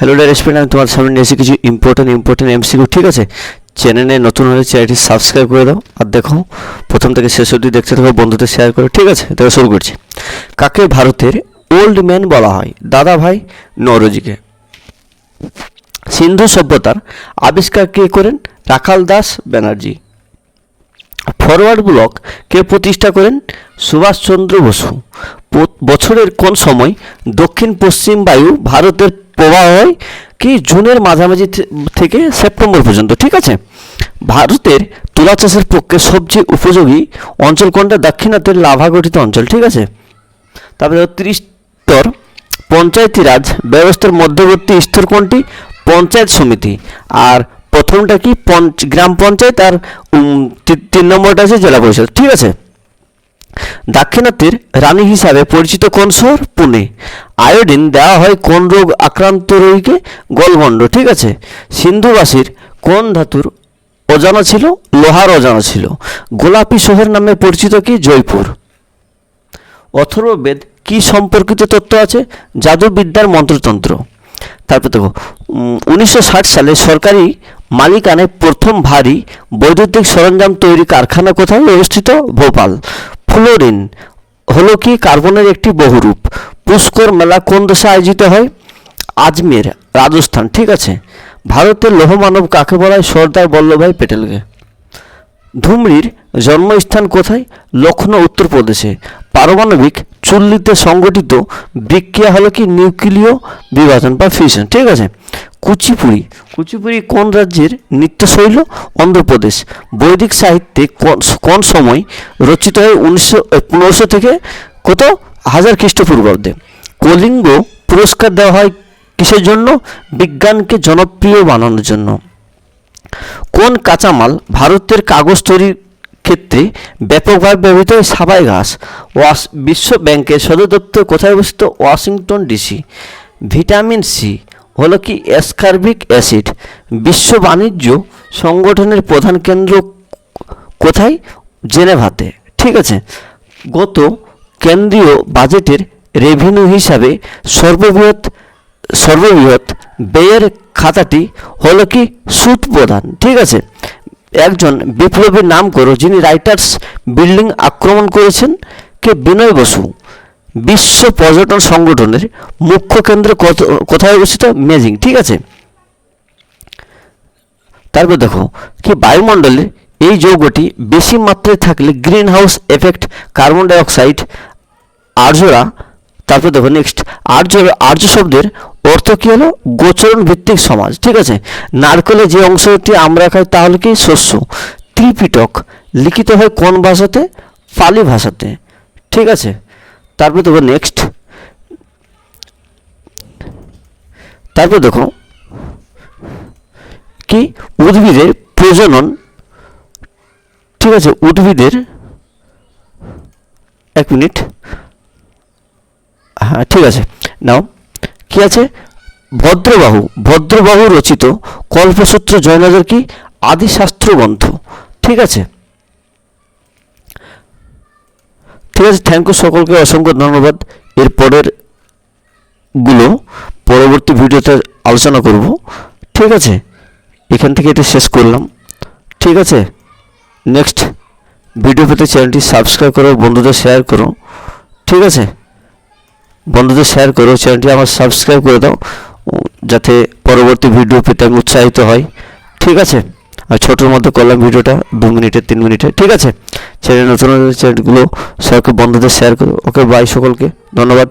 Hello dear student, আমি তোমার সামনে নিয়ে এসে কিছু ইম্পর্টেন্ট এমসিকিউ। ঠিক আছে, চ্যানেলে নতুন হলে চ্যানেলটি সাবস্ক্রাইব করে দাও আর দেখো প্রথম থেকে শেষ অবধি দেখতে থাকো, বন্ধুদের শেয়ার করো। ঠিক আছে, দেখো শুরু করছি। কাকে ভারতের ওল্ড ম্যান বলা হয়? দাদা ভাই নওরোজিকে। সিন্ধু সভ্যতার আবিষ্কার কে করেন? রাখাল দাস ব্যানার্জি। ফরওয়ার্ড ব্লক কে প্রতিষ্ঠা করেন? সুভাষচন্দ্র বসু। বছরের কোন সময় দক্ষিণ পশ্চিম বায়ু ভারতের প্রবাহ হয়? কি জুনের মাঝামাঝি থেকে সেপ্টেম্বর পর্যন্ত। ঠিক আছে, ভারতের তুলা চাষের পক্ষে সবচেয়ে উপযোগী অঞ্চল কোনটা? দাক্ষিণাত্যের লাভা গঠিত অঞ্চল। ঠিক আছে, তারপরে 30 স্তর পঞ্চায়েতি রাজ ব্যবস্থার মধ্যবর্তী স্তর কোনটি? পঞ্চায়েত সমিতি। আর প্রথমটা কি? গ্রাম পঞ্চায়েত, আর 3 নম্বরটা আছে জেলা পরিষদ। ঠিক আছে, দাক্ষিণাত্যের রানী হিসাবে পরিচিত কোন শহর? পুনে। আয়োডিন দেওয়া হয় কোন রোগ আক্রান্ত রোগীকে? গলগণ্ড। ঠিক আছে, সিন্ধুবাসীর কোন ধাতুর অজানা ছিল? লোহার অজানা ছিল। গোলাপী শহর নামে পরিচিত কি? জয়পুর। অথর্ববেদ কি সম্পর্কিত তত্ত্ব আছে? জাদুবিদ্যার মন্ত্রতন্ত্র। তারপর দেখো 1960 সালে সরকারি মালিকানায় প্রথম ভারী বৈদ্যুতিক সরঞ্জাম তৈরি কারখানা কোথায় অবস্থিত? ভোপাল। ফ্লোরিন হলো কি? কার্বনের একটি বহুরূপ। পুষ্কর মেলা কোন দেশে আয়োজিত হয়? আজমের, রাজস্থান। ঠিক আছে, ভারতের লৌহমানব কাকে বলা হয়? সর্দার বল্লভভাই প্যাটেলকে। ধুমরির জন্মস্থান কোথায়? লখনৌ, উত্তরপ্রদেশে। পারমাণবিক চুল্লিতে সংগঠিত বিক্রিয়া হলো কি? নিউক্লিয় বিভাজন বা ফিউশন। ঠিক আছে, কুচিপুড়ি কোন রাজ্যের নৃত্যশৈল? অন্ধ্রপ্রদেশ। বৈদিক সাহিত্যে কোন সময় রচিত হয়? 1500 থেকে কত হাজার খ্রিস্টপূর্বাব্দে। কলিঙ্গ পুরস্কার দেওয়া হয় কিসের জন্য? বিজ্ঞানকে জনপ্রিয় বানানোর জন্য। কোন কাঁচামাল ভারতের কাগজ তৈরির ক্ষেত্রে ব্যাপকভাবে ব্যবহৃত হয়? সাবাই ঘাস। বিশ্ব ব্যাংকের সদর দপ্তর কোথায় অবস্থিত? Washington DC. ভিটামিন সি হলো কি? অ্যাসকারবিক অ্যাসিড। বিশ্ব বাণিজ্য সংগঠনের প্রধান কেন্দ্র কোথায়? জেনেভাতে। ঠিক আছে, গত কেন্দ্রীয় বাজেটের রেভিনিউ হিসাবে সর্ববৃহৎ ব্যয়ের খাতাটি হলো কি? সুদ প্রদান। ঠিক আছে, একজন বিপ্লবীর নাম করো যিনি রাইটার্স বিল্ডিং আক্রমণ করেছেন। কে? বিনয় বসু। বিশ্ব পর্যটন সংগঠনের মুখ্য কেন্দ্র কোথায় অবস্থিত? বেজিং। ঠিক আছে, তারপর দেখো কি বায়ুমণ্ডলে এই যৌগটি বেশি মাত্রায় থাকলে green house effect carbon dioxide আর্যরা। তারপর দেখো নেক্সট আর্য শব্দের অর্থ কি হলো? গোচরণ ভিত্তিক সমাজ। ঠিক আছে, নারকেলের যে অংশটি আমরা খাই তাহলে কি? শস্য। ত্রিপিটক লিখিত হয় কোন ভাষাতে? পালি ভাষাতে। ঠিক আছে, তারপর দেখো নেক্সট, তারপর দেখো কি উদ্ভিদের প্রজনন। ঠিক আছে, উদ্ভিদের, এক মিনিট, হ্যাঁ ঠিক আছে, নাও কি আছে? ভদ্রবাহু রচিত কল্পসূত্র জৈনদের কি? আদিশাস্ত্র গ্রন্থ। ঠিক আছে, থ্যাংক ইউ সকলকে, অসংখ্য ধন্যবাদ। এর পরবর্তী ভিডিওতে আলোচনা করব। ঠিক আছে, এখান থেকে এটা শেষ করলাম। ঠিক আছে, নেক্সট ভিডিও পেতে চ্যানেলটি সাবস্ক্রাইব করো, বন্ধুদের শেয়ার করো। ঠিক আছে, বন্ধুদের শেয়ার করো, চ্যানেলটি আমার সাবস্ক্রাইব করে দাও যাতে পরবর্তী ভিডিও পেতে আমি উৎসাহিত হয়। ঠিক আছে, আর ছোটোর মধ্যে করলাম ভিডিওটা 2 মিনিটের 3 মিনিটের। ঠিক আছে, চ্যানেল নতুন চ্যানেলগুলো সবাইকে বন্ধুদের শেয়ার করো। ওকে, বাই সকলকে, ধন্যবাদ।